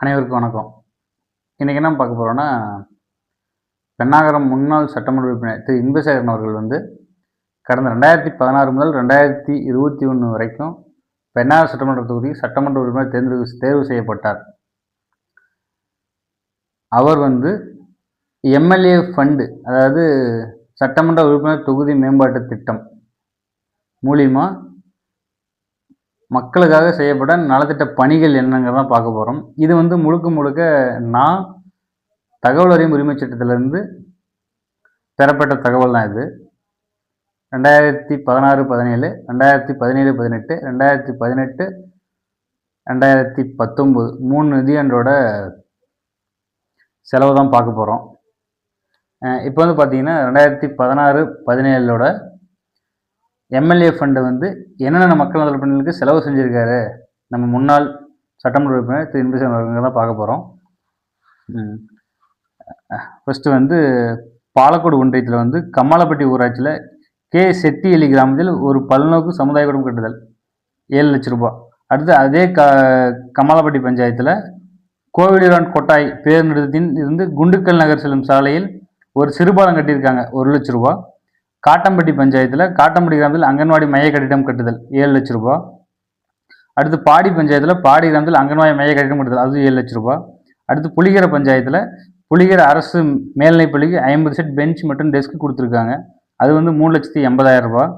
அனைவருக்கும் வணக்கம். இன்றைக்கி என்ன பார்க்க போகிறோன்னா, பென்னாகரம் முன்னாள் சட்டமன்ற உறுப்பினர் திரு இன்பசேகரன் அவர்கள் கடந்த 2016 முதல் 2021 வரைக்கும் பென்னாகரம் சட்டமன்ற தொகுதி சட்டமன்ற உறுப்பினர் தேர்வு செய்யப்பட்டார். அவர் எம்எல்ஏ ஃபண்டு, அதாவது சட்டமன்ற உறுப்பினர் தொகுதி மேம்பாட்டு திட்டம் மூலிமா மக்களுக்காக செய்யப்பட்ட நலத்திட்ட பணிகள் என்னங்கிறதான் பார்க்க போகிறோம். இது முழுக்க முழுக்க நான் தகவல் அறியும் உரிமை சட்டத்திலிருந்து பெறப்பட்ட தகவல் தான். இது 2016-17, 2017-18, 2018, 2019 3 நிதியாண்டோட செலவு தான் பார்க்க போகிறோம். இப்போ பார்த்தீங்கன்னா 2016-17 எம்எல்ஏ ஃபண்டு என்னென்ன மக்கள் நல பணிகளுக்கு செலவு செஞ்சுருக்காரு நம்ம முன்னாள் சட்டமன்ற உறுப்பினர் திரு இன்பசேகரன் அவர்கள் தான் பார்க்க போகிறோம். ஃபஸ்ட்டு பாலக்கோடு ஒன்றியத்தில் கம்மாளப்பட்டி ஊராட்சியில் கே செட்டியலி கிராமத்தில் ஒரு பல்நோக்கு சமுதாய குடும்பம் கட்டுதல் 7 லட்சம் ரூபாய். அடுத்து அதே கம்மாளப்பட்டி பஞ்சாயத்தில் கோவிலிரான் கொட்டாய் பேருநிறுத்தத்தின் இருந்து குண்டுக்கல் நகர் செல்லும் சாலையில் ஒரு சிறுபாலம் கட்டியிருக்காங்க 1 லட்சம் ரூபாய். காட்டம்பட்டி பஞ்சாயத்தில் காட்டம்பட்டி கிராமத்தில் அங்கன்வாடி மைய கட்டிடம் கட்டுதல் 7 லட்சம் ரூபாய். அடுத்து பாடி பஞ்சாயத்தில் பாடி கிராமத்தில் அங்கன்வாடி மைய கட்டிடம் கட்டுதல், அது 7 லட்சம் ரூபாய். அடுத்து புலிகரை பஞ்சாயத்தில் புலிகரை அரசு மேல்நிலைப்பள்ளிக்கு 50 செட் பெஞ்ச் மற்றும் டெஸ்க் கொடுத்துருக்காங்க, அது 3,80,000 ரூபாய்.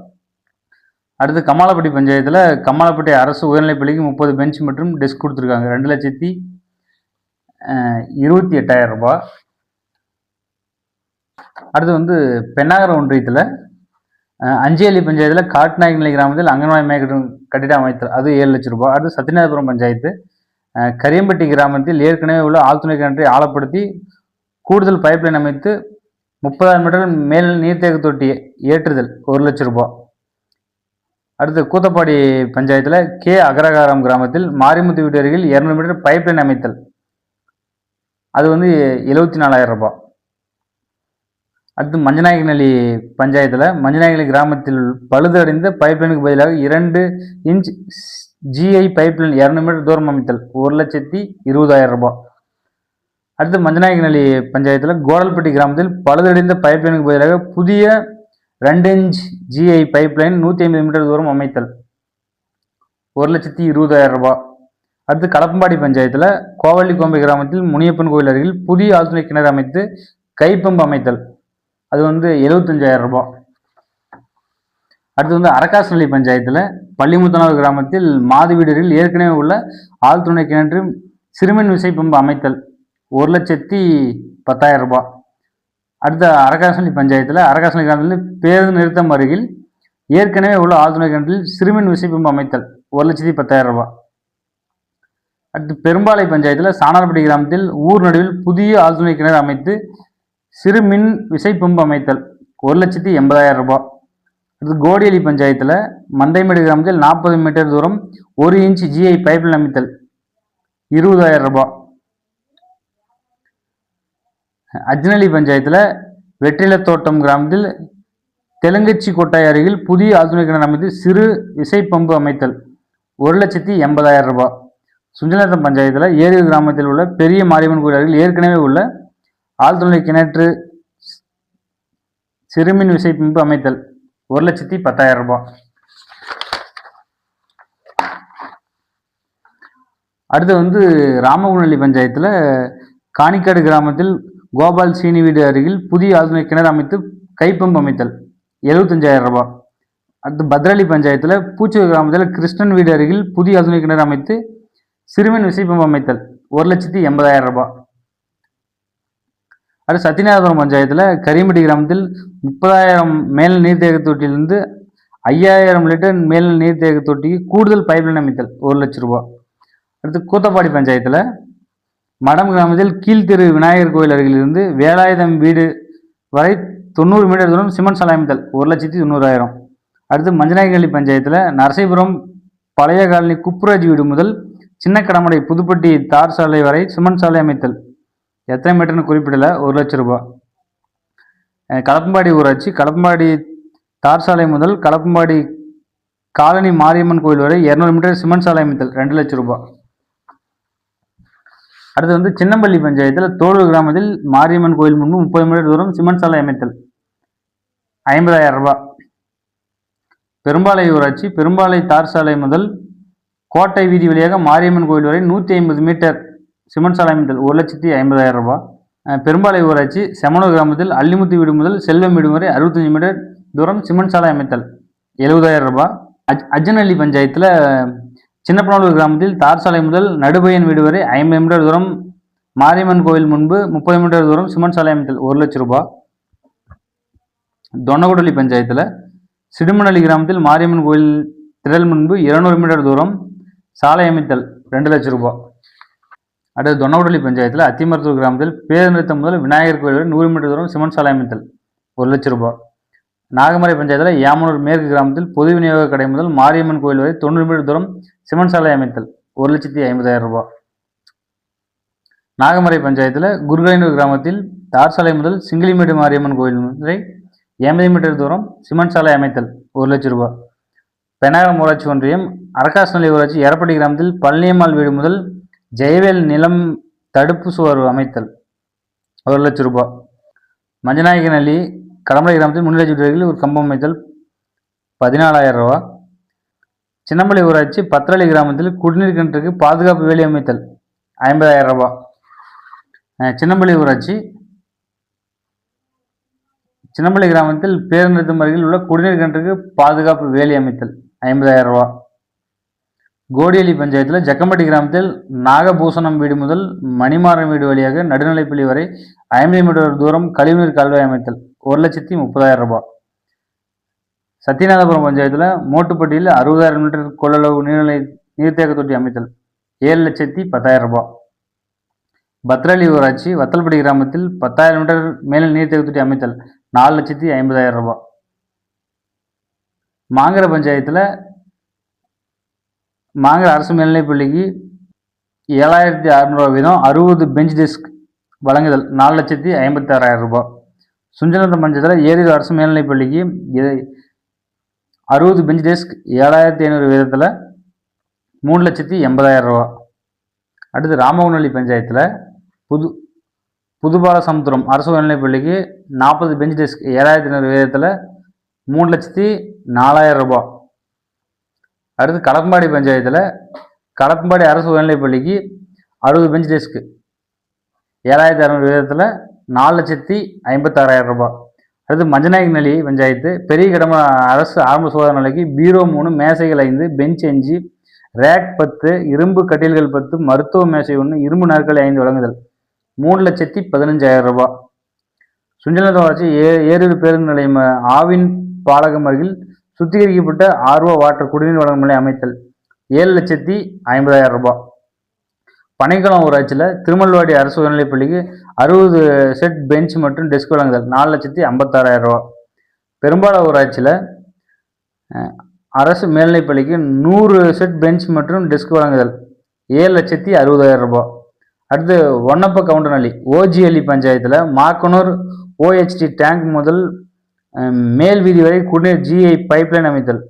அடுத்து கம்மாளப்பட்டி பஞ்சாயத்தில் கம்மாளப்பட்டி அரசு உயர்நிலைப்பள்ளிக்கு 30 பெஞ்ச் மற்றும் டெஸ்க் கொடுத்துருக்காங்க, 2,28,000 ரூபாய். அடுத்து பென்னாகரம் ஒன்றியத்தில் அஞ்சேலி பஞ்சாயத்தில் காட்டுநாயக்கநிலை கிராமத்தில் அங்கன்வாடி மைய கட்டிடம் அமைத்தல், அது 7 லட்சம் ரூபாய். அடுத்து சத்தியநாதபுரம் பஞ்சாயத்து கரியம்பட்டி கிராமத்தில் ஏற்கனவே உள்ள ஆழ்துணை கிணற்றை ஆழப்படுத்தி கூடுதல் பைப்லைன் அமைத்து 30,000 மீட்டர் மேல் நீர்த்தேக்க தொட்டி ஏற்றுதல் 1 லட்சம் ரூபாய். அடுத்து கூத்தப்பாடி பஞ்சாயத்தில் கே அகரகாரம் கிராமத்தில் மாரிமுத்து வீட்டு அருகில் 200 மீட்டர் பைப்லைன் அமைத்தல், அது 74,000 ரூபாய். அடுத்து மஞ்சநாயக்கநல்லி பஞ்சாயத்தில் மஞ்சநாயக்கநல்லி கிராமத்தில் பழுதடைந்த பைப்லைனுக்கு பதிலாக 2 இன்ச் ஜிஐ பைப்லைன் 200 மீட்டர் தூரம் அமைத்தல், 1,20,000 ரூபாய். அடுத்து மஞ்சநாயக்கநல்லி பஞ்சாயத்தில் கோடல்பட்டி கிராமத்தில் பழுதடைந்த பைப்லைனுக்கு பதிலாக புதிய 2 இன்ச் ஜிஐ பைப்லைன் 150 மீட்டர் தூரம் அமைத்தல், 1,20,000 ரூபாய். அடுத்து களப்பம்பாடி பஞ்சாயத்தில் கோவள்ளிக்கோம்பை கிராமத்தில் முனியப்பன் கோயில் அருகில் புதிய ஆழ்துணை கிணறு அமைத்து கைப்பம்பு அமைத்தல், அது 75,000 ரூபாய். அடுத்து அரக்காசநல்லி பஞ்சாயத்தில் பள்ளிமுத்தனார் கிராமத்தில் மாது வீடரில் ஏற்கனவே உள்ள ஆழ்துணை கிணற்று சிறுமின் விசைப்பம்பு அமைத்தல், 1,10,000 ரூபாய். அடுத்த அரக்காசநல்லி பஞ்சாயத்தில் அரக்காசநல்லி கிராமத்தில் பேருந்து நிறுத்தம் அருகில் ஏற்கனவே உள்ள ஆழ்துணை கிணற்றில் சிறுமின் விசைப்பம்பு அமைத்தல், 1,10,000 ரூபாய். அடுத்து பெரும்பாலை பஞ்சாயத்தில் சாணார்பட்டி கிராமத்தில் ஊர் நடுவில் புதிய ஆழ்துணை கிணறு அமைத்து சிறு மின் விசைப்பம்பு அமைத்தல், 1,80,000 ரூபாய். அடுத்து கோடியலி பஞ்சாயத்தில் மந்தைமேடு கிராமத்தில் 40 மீட்டர் தூரம் 1 இன்ச் ஜிஐ பைப்லைன் அமைத்தல், 20,000 ரூபாய். அஜ்னலி பஞ்சாயத்தில் வெற்றிலத்தோட்டம் கிராமத்தில் தெலுங்கச்சி கொட்டாய் அருகில் புதிய ஆழ்துணை கிணறு அமைத்து சிறு விசைப்பம்பு அமைத்தல், 1,80,000 ரூபாய். சுஞ்சநத்தம் பஞ்சாயத்தில் ஏரி கிராமத்தில் உள்ள பெரிய மாரியம்மன் கோயில் அருகில் ஏற்கனவே உள்ள ஆழ்துணை கிணற்று சிறுமின் விசைப்பம்பு அமைத்தல், 1,10,000 ரூபாய். அடுத்து ராமகுணலி பஞ்சாயத்தில் காணிக்காடு கிராமத்தில் கோபால் சீனி வீடு அருகில் புதிய ஆழ்துணை கிணறு அமைத்து கைப்பம்பு அமைத்தல், 75,000 ரூபாய். அடுத்து பத்ரலி பஞ்சாயத்தில் பூச்சூர் கிராமத்தில் கிருஷ்ணன் வீடு அருகில் புதிய ஆழ்துணை கிணறு அமைத்து சிறுமின் விசைப்பம்பு அமைத்தல், 1,80,000 ரூபாய். அடுத்து சத்தியநாதபுரம் பஞ்சாயத்தில் கரியம்பட்டி கிராமத்தில் 30,000 மேல் நீர்த்தேக்க தொட்டியிலிருந்து 5,000 லிட்டர் மேல் நீர்த்தேக்க தொட்டிக்கு கூடுதல் பைப்லைன் அமைத்தல், 1 லட்சம் ரூபாய். அடுத்து கூத்தப்பாடி பஞ்சாயத்தில் மடம் கிராமத்தில் கீழ்த்திரு விநாயகர் கோயில் அருகிலிருந்து வேலாயுதம் வீடு வரை 90 மீட்டர் தூரம் சிமெண்ட் சாலை அமைத்தல், 1,90,000. அடுத்து மஞ்சநாயக்கநல்லி பஞ்சாயத்தில் நரசைபுரம் பழைய காலனி குப்புராஜ் வீடு முதல் சின்ன கடமடை புதுப்பட்டி தார் சாலை வரை சிமெண்ட் சாலை அமைத்தல், எத்தனை மீட்டர்னு குறிப்பிடல, 1 லட்சம் ரூபாய். களப்பம்பாடி ஊராட்சி களப்பம்பாடி தார் சாலை முதல் களப்பம்பாடி காலனி மாரியம்மன் கோயில் வரை 200 மீட்டர் சிமெண்ட் சாலை அமைத்தல், 2 லட்சம் ரூபாய். அடுத்து வந்து சின்னம்பள்ளி பஞ்சாயத்தில் தோலூர் கிராமத்தில் மாரியம்மன் கோயில் முன்பு 30 மீட்டர் தூரம் சிமெண்ட் சாலை அமைத்தல் 50,000 ரூபாய். பெரும்பாலை ஊராட்சி பெரும்பாலை தார் சாலை முதல் கோட்டை வீதி வழியாக மாரியம்மன் கோயில் வரை 150 மீட்டர் சிமெண்ட் சாலை அமைத்தல் 1,50,000 ரூபாய். பெரும்பாலை ஊராட்சி செமனூர் கிராமத்தில் அள்ளிமுத்து வீடு முதல் செல்வம் வீடு வரை 65 மீட்டர் தூரம் சிமெண்ட் சாலை அமைத்தல் 70,000 ரூபாய். அஜ்ஜனஹள்ளி பஞ்சாயத்தில் சின்னப்பனூர் கிராமத்தில் தார் சாலை முதல் நடுபையன் வீடு வரை 50 மீட்டர் தூரம் மாரியம்மன் கோயில் முன்பு 30 மீட்டர் தூரம் சிமெண்ட் சாலை அமைத்தல் 1,00,000 ரூபாய். தொன்னகுடலி பஞ்சாயத்தில் சிடுமனஹள்ளி கிராமத்தில் மாரியம்மன் கோயில் திடல் முன்பு 200 மீட்டர் தூரம் சாலை அமைத்தல் 2,00,000 ரூபாய். அடுத்து தொன்னகுடலி பஞ்சாயத்தில் அத்திமருத்தூர் கிராமத்தில் பேருந்து நிறுத்தம் முதல் விநாயகர் கோயில் வரை 100 மீட்டர் தூரம் சிமெண்ட் சாலை அமைத்தல் 1,00,000 ரூபாய். நாகமரை பஞ்சாயத்தில் யாமனூர் மேற்கு கிராமத்தில் பொது விநியோக கடை முதல் மாரியம்மன் கோயில் வரை 90 மீட்டர் தூரம் சிமெண்ட் சாலை அமைத்தல் 1,50,000 ரூபாய். நாகமரை பஞ்சாயத்தில் குருகைனூர் கிராமத்தில் தார் சாலை முதல் சிங்கிளிமேடு மாரியம்மன் கோயில் வரை 80 மீட்டர் தூரம் சிமெண்ட் சாலை அமைத்தல் 1,00,000 ரூபாய். பெனாகரம் ஊராட்சி ஒன்றியம் அரக்காசநல்லி ஊராட்சி எரப்பட்டி கிராமத்தில் பழனியம்மாள் வீடு முதல் ஜெயவேல் நிலம் தடுப்பு சுவர் அமைத்தல் 1,00,000 ரூபாய். மஞ்சநாயக்கநல்லி கடமலை கிராமத்தில் முன்னிலை சுற்றுகளில் ஒரு கம்பம் அமைத்தல் 14,000 ரூபாய். சின்னம்பள்ளி ஊராட்சி பத்திரளி கிராமத்தில் குடிநீர் கிணற்றுக்கு பாதுகாப்பு வேலி அமைத்தல் 50,000 ரூபாய். சின்னம்பள்ளி கிராமத்தில் பேருந்து நிறுத்தம் அருகில் உள்ள குடிநீர் கிணற்றுக்கு பாதுகாப்பு வேலி அமைத்தல் 50,000 ரூபாய். கோடியலி பஞ்சாயத்தில் ஜக்கம்பட்டி கிராமத்தில் நாகபூசணம் வீடு முதல் மணிமாறன் வீடு வழியாக நடுநிலைப்பள்ளி வரை 50 மீட்டர் தூரம் கழிவுநீர் கால்வாய் அமைத்தல் 1,30,000 ரூபாய். சத்தியநாதபுரம் பஞ்சாயத்தில் மோட்டுப்பட்டியில் 60,000 மீட்டர் கொள்ளளவு நீர்த்தேக்க தொட்டி அமைத்தல் 7,10,000 ரூபாய். பத்ரலி ஊராட்சி வத்தல்பட்டி கிராமத்தில் 10,000 மீட்டர் மேல் நீர்த்தேக்க தொட்டி அமைத்தல் 4,50,000 ரூபாய். மாங்கர பஞ்சாயத்தில் மாங்கர அரசு மேல்நிலைப்பள்ளிக்கு 7,600 வீதம் 60 பெஞ்ச் டெஸ்க் வழங்குதல் 4,56,000 ரூபாய். சுஞ்சநத்தம் பஞ்சாயத்தில் ஏரியூர் அரசு மேல்நிலைப்பள்ளிக்கு 60 பெஞ்ச் டெஸ்க் 7,500 வீதத்தில் 3,80,000 ரூபாய். அடுத்து ராமகுண்டலி பஞ்சாயத்தில் புதுபாலசமுத்திரம் அரசு மேல்நிலைப்பள்ளிக்கு 40 பெஞ்ச் டெஸ்க் 7,500 வீதத்தில் 3,04,000 ரூபாய். அடுத்து களப்பம்பாடி பஞ்சாயத்தில் களப்பம்பாடி அரசு உயர்நிலைப்பள்ளிக்கு 60 பெஞ்ச் டெஸ்க் 7,600 வீதத்தில் 4,56,000 ரூபாய். அடுத்து மஞ்சநாயக்கநல்லி பஞ்சாயத்து பெரிய கடம அரசு ஆரம்ப சுகாதார நிலைக்கு பீரோ 3 மேசைகள் 5 பெஞ்ச் 5 ரேக் 10 இரும்பு கட்டில்கள் 10 மருத்துவ மேசை 1 இரும்பு நாற்காலி 5 வழங்குதல் 3,15,000 ரூபாய். சுஞ்சநத்தம் ஊராட்சி ஏரூர் பேருந்து நிலையம் ஆவின் பாலகம் அருகில் சுத்திகரிக்கப்பட்ட ஆர்வ வாட்டர் குடிநீர் வழங்கும் நிலையம் அமைத்தல் 7,50,000 ரூபாய். பனைக்குளம் ஊராட்சியில் திருமல்வாடி அரசு உயர்நிலைப்பள்ளிக்கு 60 செட் பெஞ்ச் மற்றும் டெஸ்க் வழங்குதல் 4,56,000 ரூபாய். பெரும்பால ஊராட்சியில் அரசு மேல்நிலைப்பள்ளிக்கு 100 செட் பெஞ்ச் மற்றும் டெஸ்க் வழங்குதல் 7,60,000 ரூபாய். அடுத்து ஒன்னப்ப கவுண்டனள்ளி ஓஜிஎல்லி பஞ்சாயத்தில் மாக்கனூர் ஓஹெச்டி டேங்க் முதல் மேல் வீதி வரை குடிநீர் ஜிஐ பைப்லைன் அமைத்தல்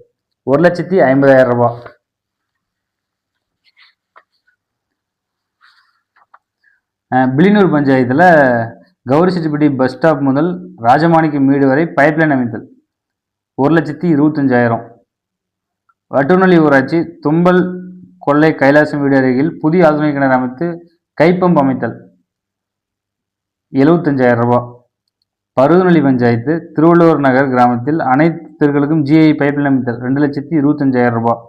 1,50,000 ரூபாய். பிலினூர் பஞ்சாயத்தில் கௌரிசெட்டிப்பட்டி பஸ் ஸ்டாப் முதல் ராஜமாணிக்கம் வீடு வரை பைப்லைன் அமைத்தல் 1,25,000. வட்டுநள்ளி ஊராட்சி தும்பல் கொள்ளை கைலாசம் வீடு அருகில் புதிய ஆதுனிக கிணறு அமைத்து கைப்பம்பு அமைத்தல் 75,000 ரூபாய். பருவநள்ளி பஞ்சாயத்து திருவள்ளுவர் நகர் கிராமத்தில் அனைத்து தெருக்களுக்கும் ஜிஐ பைப்லைன் அமைத்தல் 2,25,000 ரூபாய்.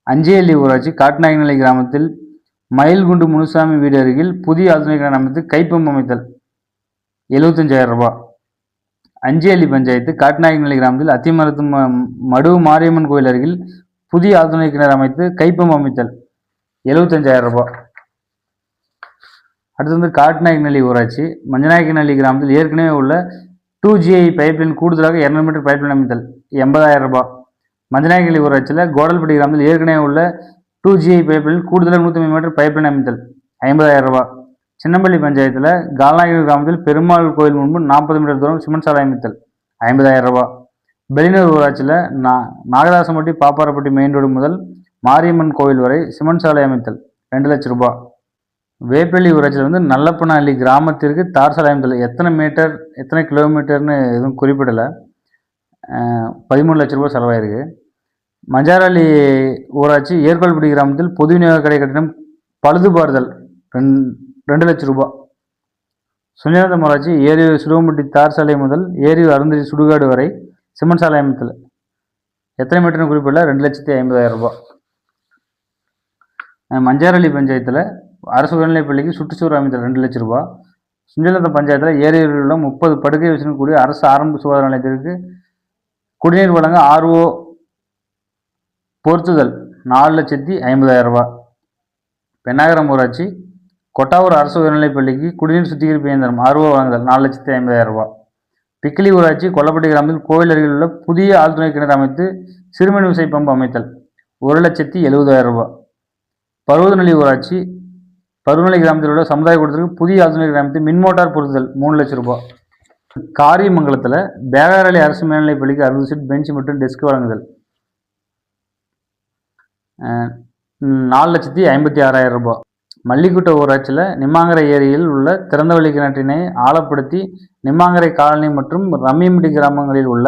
அஞ்சேலி ஊராட்சி காட்டுநாயக்கநல்லி கிராமத்தில் மயில்குண்டு முனுசாமி வீடு அருகில் புதிய ஆதுனிக கிணறு அமைத்து கைப்பம்பு அமைத்தல் 75,000 ரூபாய். அஞ்சேலி பஞ்சாயத்து காட்டுநாயக்கநல்லி கிராமத்தில் அத்திமரத்து மடு மாரியம்மன் கோயில் அருகில் புதிய ஆதுனிக கிணறு அமைத்து கைப்பம்பு அமைத்தல் 75,000 ரூபாய். அடுத்து வந்து காட்டுநாயக்கநல்லி ஊராட்சி மஞ்சநாயக்கநல்லி கிராமத்தில் ஏற்கனவே உள்ள 2GI பைப்லைன் கூடுதலாக 200 மீட்டர் பைப்லைன் அமைத்தல் 80,000 ரூபாய். மஞ்சநாயக்கநல்லி ஊராட்சியில் கோடல்பட்டி கிராமத்தில் ஏற்கனவே உள்ள 2GI பைப்லைன் கூடுதலாக 150 மீட்டர் பைப்லைன் அமைத்தல் 50,000 ரூபாய். சின்னம்பள்ளி பஞ்சாயத்தில் கால்நாயகர் கிராமத்தில் பெருமாள் கோயில் முன்பு 40 மீட்டர் தூரம் சிமெண்ட் சாலை அமைத்தல் 50,000 ரூபாய். பெலினூர் ஊராட்சியில் நாகதாசம்பட்டி பாப்பாரப்பட்டி மெயின் ரோடு முதல் மாரியம்மன் கோயில் வரை சிமெண்ட் சாலை அமைத்தல் 2,00,000 ரூபாய். வேப்பள்ளி ஊராட்சியில் வந்து நல்லப்பனஹள்ளி கிராமத்திற்கு தார் சாலை அமைத்தல் எத்தனை மீட்டர் எத்தனை கிலோமீட்டர்னு எதுவும் குறிப்பிடலை. 13 லட்ச ரூபா செலவாயிருக்கு. மஞ்சாரஹள்ளி ஊராட்சி ஏர்கோல்பட்டி கிராமத்தில் பொது விநியோக கடை கட்டிடம் பழுதுபார்தல் 2 லட்ச ரூபா. சுஞ்சனத்தம் ஊராட்சி ஏரியூர் சிறுவம்பட்டி தார் சாலை முதல் ஏரியூர் அருந்ததி சுடுகாடு வரை சிமெண்ட் சாலை அமைத்தல் எத்தனை மீட்டர்னு குறிப்பிடல, 2,50,000 ரூபா. மஞ்சாரஹள்ளி பஞ்சாயத்தில் அரசு உயர்நிலைப்பள்ளிக்கு சுற்றுச்சுவர் அமைத்தல் 2 லட்ச ரூபா. சுஞ்சனத்தம் பஞ்சாயத்தில் ஏரியூரில் உள்ள 30 படுக்கை வசதியுடன் கூடிய அரசு ஆரம்ப சுகாதார நிலையத்திற்கு குடிநீர் வழங்க RO பொருத்துதல் 4,50,000 ரூபா. பென்னாகரம் ஊராட்சி கொட்டாவூர் அரசு உயர்நிலைப்பள்ளிக்கு குடிநீர் சுத்திகரிப்பு இயந்திரம் RO வழங்குதல் 4,50,000 ரூபா. பிக்கிலி ஊராட்சி கொல்லப்பட்டி கிராமத்தில் கோவில் அருகில் உள்ள புதிய ஆழ்துணை கிணறு அமைத்து சிறுமின் விசை பம்பு அமைத்தல் 1,70,000 ரூபா. பருவதநெல்லி ஊராட்சி பருவநிலை கிராமத்தில் உள்ள சமுதாய கூடத்திற்கு புதிய ஆழ்துணை கிணறு அமைத்து மின் மோட்டார் பொருத்துதல் 3 லட்ச ரூபா. காரியமங்கலத்தில் பேகாரளி அரசு மேல்நிலைப் பள்ளிக்கு 60 சீட் பெஞ்ச் மற்றும் டெஸ்க் வழங்குதல் 4,56,000 ரூபா. மல்லிக்குட்டை ஊராட்சியில் நிம்மாங்கரை ஏரியில் உள்ள திறந்தவெளி கிணற்றினை ஆழப்படுத்தி நிம்மாங்கரை காலனி மற்றும் ரம்மியம்பட்டி கிராமங்களில் உள்ள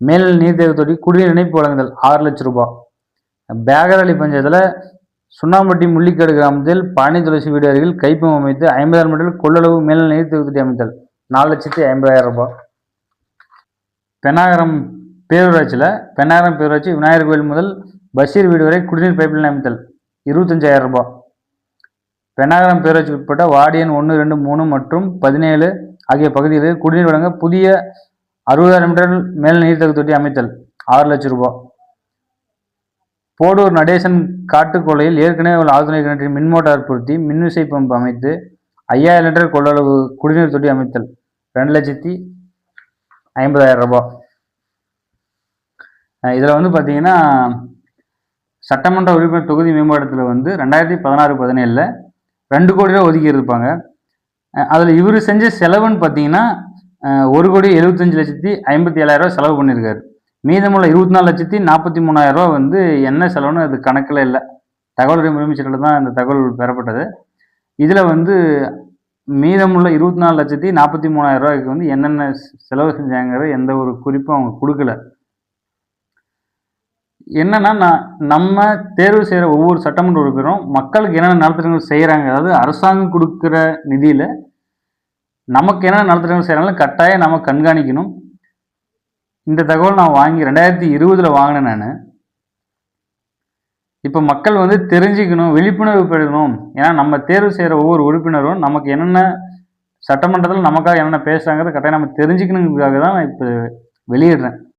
மேல்நிலை நீர்த்தேக்க தொட்டி குடிநீர் இணைப்பு வழங்குதல் 6 லட்ச ரூபா. பேகரளி பஞ்சாயத்தில் சுண்ணாம்பட்டி முள்ளிக்காடு கிராமத்தில் பழனி துளசி வீடு அருகில் கைப்பம் அமைத்து 50,000 மீட்டர் கொள்ளளவு மேல்நிலை நீர்த்தேக்க தொட்டி அமைத்தல் 4,50,000 ரூபா. பென்னாகரம் பேரூராட்சி விநாயகர் கோயில் முதல் பஷீர் வீடு வரை குடிநீர் பைப்லைன் அமைத்தல் 25,000 ரூபா. பென்னாகரம் பேரூராட்சிக்கு உட்பட்ட வார்டு எண் 1, 2, 3 மற்றும் 17 ஆகிய பகுதிகளில் குடிநீர் வழங்க புதிய 60,000 மீட்டர் மேல் நீர்த்தேக்க தொட்டி அமைத்தல் 6 லட்ச ரூபா. போடூர் நடேசன் காட்டுக்கொள்ளையில் ஏற்கனவே உள்ள ஆழ்துணை கிணற்றின் மின் மோட்டார் பொருத்தி மின்விசை பம்பு அமைத்து 5,000 லிட்டர் கொள்ளளவு குடிநீர் தொட்டி அமைத்தல் 2,50,000 ரூபா. இதில் வந்து பார்த்தீங்கன்னா சட்டமன்ற உறுப்பினர் தொகுதி மேம்பாட்டத்தில் வந்து 2016-17 2 கோடி ரூபா ஒதுக்கி இருப்பாங்க. அதில் இவர் செஞ்ச செலவுன்னு பார்த்தீங்கன்னா 1,75,57,000 ரூபா செலவு பண்ணியிருக்காரு. மீதமுள்ள 24,43,000 ரூபா வந்து என்ன செலவுன்னு அது கணக்கில் இல்லை. தகவல் உரிமை சட்டத்தில் தான் இந்த தகவல் பெறப்பட்டது. இதில் வந்து மீதமுள்ள 24,43,000 ரூபாய்க்கு வந்து என்னென்ன செலவு செஞ்சாங்கிற எந்த ஒரு குறிப்பும் அவங்க கொடுக்கல. என்னன்னா நம்ம தேர்வு செய்கிற ஒவ்வொரு சட்டமன்ற உறுப்பினரும் மக்களுக்கு என்னென்ன நலத்திட்டங்கள் செய்கிறாங்க, அதாவது அரசாங்கம் கொடுக்குற நிதியில் நமக்கு என்னென்ன நலத்திட்டங்கள் செய்கிறாங்களோ கட்டாயம் நம்ம கண்காணிக்கணும். இந்த தகவல் நான் வாங்கி 2020 வாங்கினேன் நான். இப்போ மக்கள் வந்து தெரிஞ்சுக்கணும், விழிப்புணர்வு பெறணும். ஏன்னா நம்ம தேர்வு செய்கிற ஒவ்வொரு உறுப்பினரும் நமக்கு என்னென்ன சட்டமன்றத்தில் நமக்காக என்னென்ன பேசுகிறாங்கிறத கட்டாயம் நம்ம தெரிஞ்சுக்கணுங்கிறதுக்காக தான் நான் இப்போ வெளியிடுறேன்.